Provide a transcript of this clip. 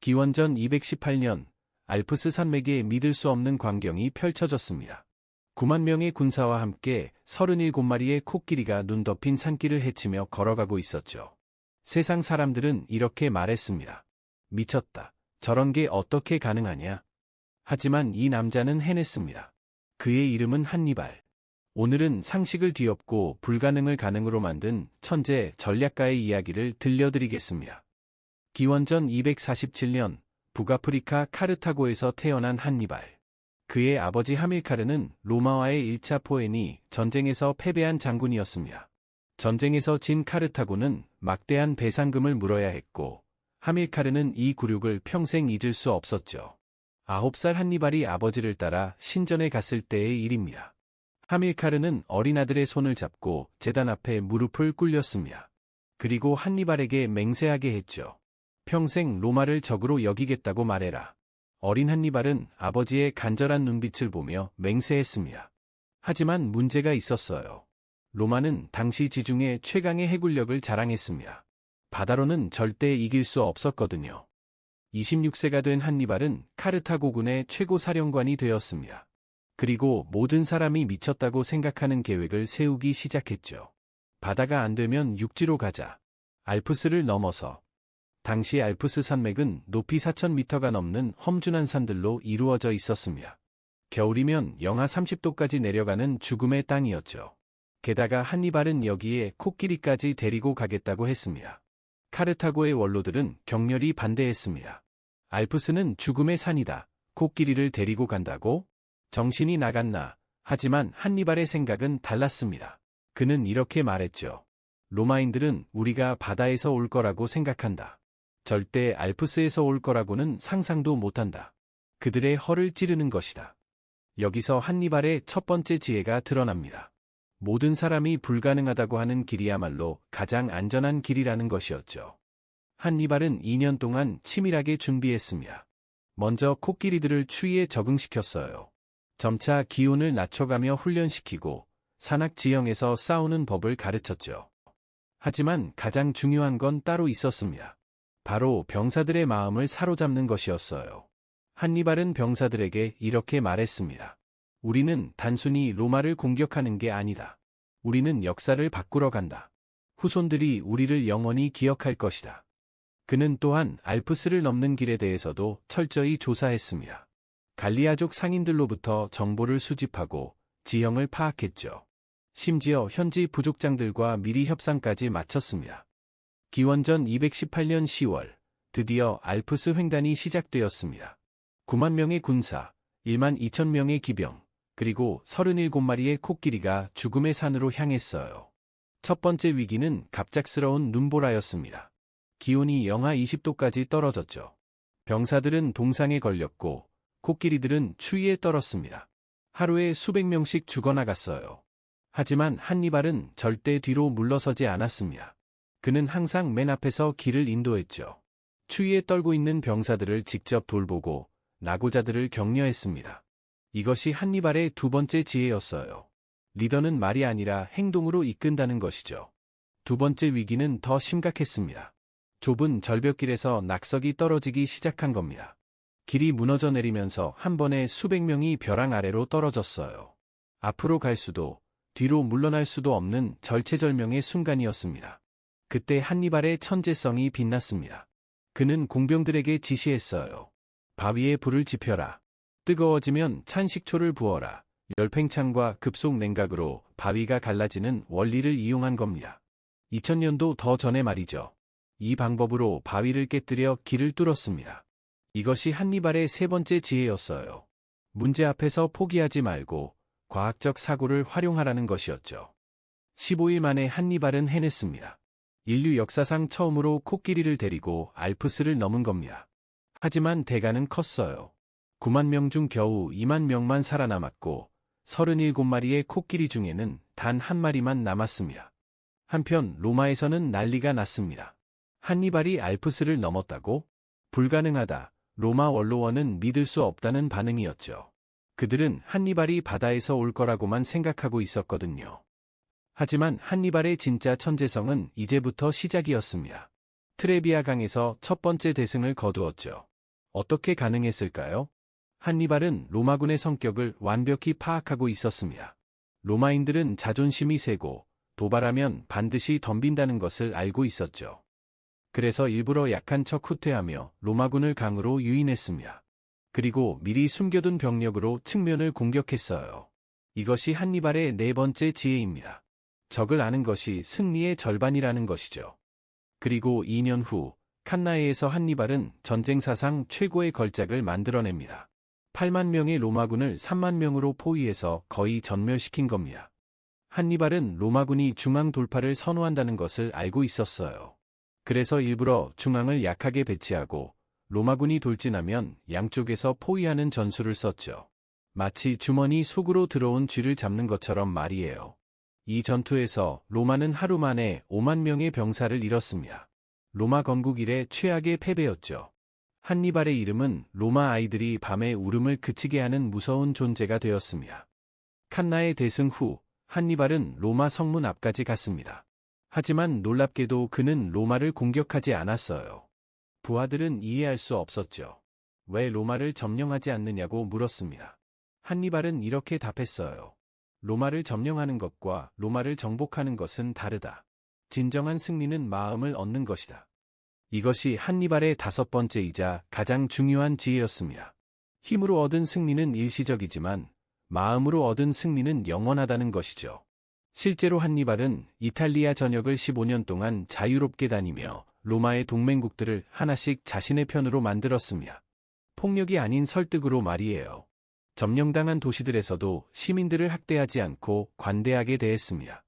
기원전 218년 알프스 산맥에 믿을 수 없는 광경이 펼쳐졌습니다. 9만 명의 군사와 함께 37마리의 코끼리가 눈 덮인 산길을 헤치며 걸어가고 있었죠. 세상 사람들은 이렇게 말했습니다. 미쳤다. 저런 게 어떻게 가능하냐? 하지만 이 남자는 해냈습니다. 그의 이름은 한니발. 오늘은 상식을 뒤엎고 불가능을 가능으로 만든 천재 전략가의 이야기를 들려드리겠습니다. 기원전 247년 북아프리카 카르타고에서 태어난 한니발. 그의 아버지 하밀카르는 로마와의 1차 포에니 전쟁에서 패배한 장군이었습니다. 전쟁에서 진 카르타고는 막대한 배상금을 물어야 했고 하밀카르는 이 굴욕을 평생 잊을 수 없었죠. 9살 한니발이 아버지를 따라 신전에 갔을 때의 일입니다. 하밀카르는 어린아들의 손을 잡고 제단 앞에 무릎을 꿇렸습니다. 그리고 한니발에게 맹세하게 했죠. 평생 로마를 적으로 여기겠다고 말해라. 어린 한니발은 아버지의 간절한 눈빛을 보며 맹세했습니다. 하지만 문제가 있었어요. 로마는 당시 지중해 최강의 해군력을 자랑했습니다. 바다로는 절대 이길 수 없었거든요. 26세가 된 한니발은 카르타고군의 최고 사령관이 되었습니다. 그리고 모든 사람이 미쳤다고 생각하는 계획을 세우기 시작했죠. 바다가 안 되면 육지로 가자. 알프스를 넘어서. 당시 알프스 산맥은 높이 4,000m가 넘는 험준한 산들로 이루어져 있었습니다. 겨울이면 영하 30도까지 내려가는 죽음의 땅이었죠. 게다가 한니발은 여기에 코끼리까지 데리고 가겠다고 했습니다. 카르타고의 원로들은 격렬히 반대했습니다. 알프스는 죽음의 산이다. 코끼리를 데리고 간다고? 정신이 나갔나? 하지만 한니발의 생각은 달랐습니다. 그는 이렇게 말했죠. 로마인들은 우리가 바다에서 올 거라고 생각한다. 절대 알프스에서 올 거라고는 상상도 못한다. 그들의 허를 찌르는 것이다. 여기서 한니발의 첫 번째 지혜가 드러납니다. 모든 사람이 불가능하다고 하는 길이야말로 가장 안전한 길이라는 것이었죠. 한니발은 2년 동안 치밀하게 준비했습니다. 먼저 코끼리들을 추위에 적응시켰어요. 점차 기온을 낮춰가며 훈련시키고 산악 지형에서 싸우는 법을 가르쳤죠. 하지만 가장 중요한 건 따로 있었습니다. 바로 병사들의 마음을 사로잡는 것이었어요. 한니발은 병사들에게 이렇게 말했습니다. 우리는 단순히 로마를 공격하는 게 아니다. 우리는 역사를 바꾸러 간다. 후손들이 우리를 영원히 기억할 것이다. 그는 또한 알프스를 넘는 길에 대해서도 철저히 조사했습니다. 갈리아족 상인들로부터 정보를 수집하고 지형을 파악했죠. 심지어 현지 부족장들과 미리 협상까지 마쳤습니다. 기원전 218년 10월, 드디어 알프스 횡단이 시작되었습니다. 9만 명의 군사, 1만 2천 명의 기병, 그리고 37마리의 코끼리가 죽음의 산으로 향했어요. 첫 번째 위기는 갑작스러운 눈보라였습니다. 기온이 영하 20도까지 떨어졌죠. 병사들은 동상에 걸렸고 코끼리들은 추위에 떨었습니다. 하루에 수백 명씩 죽어나갔어요. 하지만 한니발은 절대 뒤로 물러서지 않았습니다. 그는 항상 맨 앞에서 길을 인도했죠. 추위에 떨고 있는 병사들을 직접 돌보고 낙오자들을 격려했습니다. 이것이 한니발의 두 번째 지혜였어요. 리더는 말이 아니라 행동으로 이끈다는 것이죠. 두 번째 위기는 더 심각했습니다. 좁은 절벽길에서 낙석이 떨어지기 시작한 겁니다. 길이 무너져 내리면서 한 번에 수백 명이 벼랑 아래로 떨어졌어요. 앞으로 갈 수도, 뒤로 물러날 수도 없는 절체절명의 순간이었습니다. 그때 한니발의 천재성이 빛났습니다. 그는 공병들에게 지시했어요. 바위에 불을 지펴라. 뜨거워지면 찬 식초를 부어라. 열팽창과 급속 냉각으로 바위가 갈라지는 원리를 이용한 겁니다. 2000년도 더 전에 말이죠. 이 방법으로 바위를 깨뜨려 길을 뚫었습니다. 이것이 한니발의 세 번째 지혜였어요. 문제 앞에서 포기하지 말고 과학적 사고를 활용하라는 것이었죠. 15일 만에 한니발은 해냈습니다. 인류 역사상 처음으로 코끼리를 데리고 알프스를 넘은 겁니다. 하지만 대가는 컸어요. 9만 명 중 겨우 2만 명만 살아남았고 37마리의 코끼리 중에는 단 한 마리만 남았습니다. 한편 로마에서는 난리가 났습니다. 한니발이 알프스를 넘었다고? 불가능하다. 로마 원로원은 믿을 수 없다는 반응이었죠. 그들은 한니발이 바다에서 올 거라고만 생각하고 있었거든요. 하지만 한니발의 진짜 천재성은 이제부터 시작이었습니다. 트레비아 강에서 첫 번째 대승을 거두었죠. 어떻게 가능했을까요? 한니발은 로마군의 성격을 완벽히 파악하고 있었습니다. 로마인들은 자존심이 세고 도발하면 반드시 덤빈다는 것을 알고 있었죠. 그래서 일부러 약한 척 후퇴하며 로마군을 강으로 유인했습니다. 그리고 미리 숨겨둔 병력으로 측면을 공격했어요. 이것이 한니발의 네 번째 지혜입니다. 적을 아는 것이 승리의 절반이라는 것이죠. 그리고 2년 후 칸나에에서 한니발은 전쟁 사상 최고의 걸작을 만들어냅니다. 8만 명의 로마군을 3만 명으로 포위해서 거의 전멸시킨 겁니다. 한니발은 로마군이 중앙 돌파를 선호한다는 것을 알고 있었어요. 그래서 일부러 중앙을 약하게 배치하고 로마군이 돌진하면 양쪽에서 포위하는 전술을 썼죠. 마치 주머니 속으로 들어온 쥐를 잡는 것처럼 말이에요. 이 전투에서 로마는 하루 만에 5만 명의 병사를 잃었습니다. 로마 건국 이래 최악의 패배였죠. 한니발의 이름은 로마 아이들이 밤에 울음을 그치게 하는 무서운 존재가 되었습니다. 칸나의 대승 후 한니발은 로마 성문 앞까지 갔습니다. 하지만 놀랍게도 그는 로마를 공격하지 않았어요. 부하들은 이해할 수 없었죠. 왜 로마를 점령하지 않느냐고 물었습니다. 한니발은 이렇게 답했어요. 로마를 점령하는 것과 로마를 정복하는 것은 다르다. 진정한 승리는 마음을 얻는 것이다. 이것이 한니발의 5번째이자 가장 중요한 지혜였습니다. 힘으로 얻은 승리는 일시적이지만 마음으로 얻은 승리는 영원하다는 것이죠. 실제로 한니발은 이탈리아 전역을 15년 동안 자유롭게 다니며 로마의 동맹국들을 하나씩 자신의 편으로 만들었습니다. 폭력이 아닌 설득으로 말이에요. 점령당한 도시들에서도 시민들을 학대하지 않고 관대하게 대했습니다.